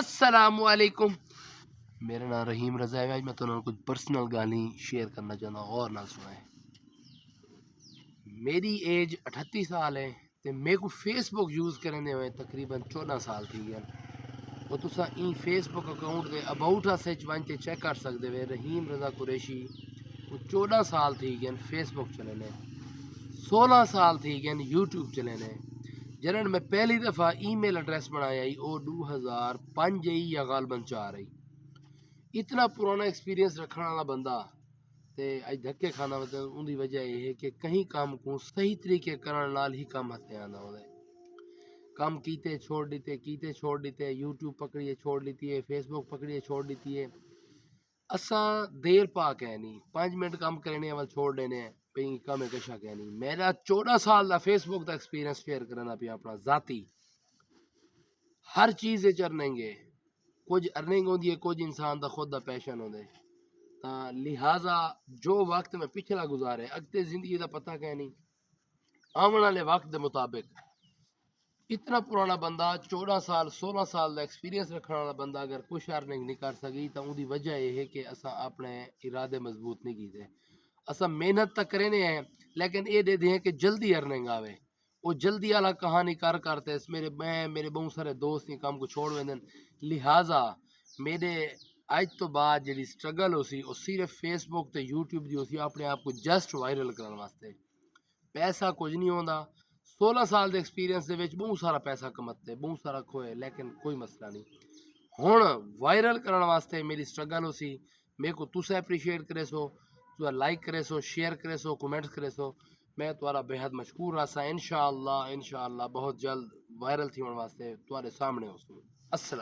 अस्सलामुअलैकुम। मेरा नाम रहीम रज़ा है। आज मैं तुहानू कुछ पर्सनल गाली शेयर करना चाहता हूँ और ना सुनाए। मेरी एज 38 साल है ते मेरे को फेसबुक यूज़ करने हुए तकरीबन 14 साल थी गए। वो तुसा इन फेसबुक अकाउंट के अबाउट सच वन ते चेक कर सकते वे रहीम रज़ा कुरैशी को 14 साल थी गए फेसबुक चलने, 16 साल थी गए यूट्यूब चलने। जनन मैं पहली दफ़ा ईमेल एड्रेस बनाया ओ 2005 या गालबन 4 इतना पुराना एक्सपीरियंस रखने वाला बंदा ते अज धक्के खाना मतलब उनकी वजह यह है कि कहीं काम को सही तरीके करने नाल ही काम हथे आना होता है। काम कीते छोड़ दीते यूट्यूब पकड़िए छोड़ लीती है, फेसबुक पकड़िए छोड़ दीती है। असा देर पा कह नहीं 5 मिनट काम करने वाल छोड़ देने भाई कम है कशा कह नहीं। मेरा 14 साल का फेसबुक का एक्सपीरियंस शेयर करना पिया अपना जाती हर चीज़ अर्निंग कुछ अर्निंग होती है, कुछ इंसान का खुद का पैशन होता है। लिहाजा जो वक्त में पिछला गुजारे अगते जिंदगी का पता क्या नहीं आने वाले वक्त के मुताबिक इतना पुराना बंदा 14 साल 16 साल का एक्सपीरियंस रखने वाला बंदा अगर कुछ अर्निंग नहीं कर सकी तो उनकी वजह यह है कि असा अपने इरादे मजबूत नहीं किए। असा मेहनत तो करें हैं लेकिन ये दे दें कि जल्दी अर्निंग आवे। वो जल्दी वाला कहानी करते मेरे बहुत सारे दोस्त ही काम को छोड़ वेंदन। लिहाजा मेरे आज तो बाद जी स्ट्रगल हो सी सिर्फ फेसबुक तो यूट्यूब की हो अपने आप को जस्ट वायरल करने वास्ते। पैसा कुछ नहीं होता। 16 साल के एक्सपीरियंस के बहुत सारा पैसा कमाते बहुत सारा खोए लेकिन कोई मसला नहीं। हुण वायरल करने वास्ते मेरी स्ट्रगल हो सी। मेरे को तुस एप्रीशिएट करे सो, तुस लाइक करे सो, शेयर करे सो, कमेंट्स करे सो। मैं तुम्हारा बेहद मशकूर रहा। इंशाअल्लाह बहुत जल्द वायरल थी वास्ते तुम्हारे सामने हो। अस्सलाम।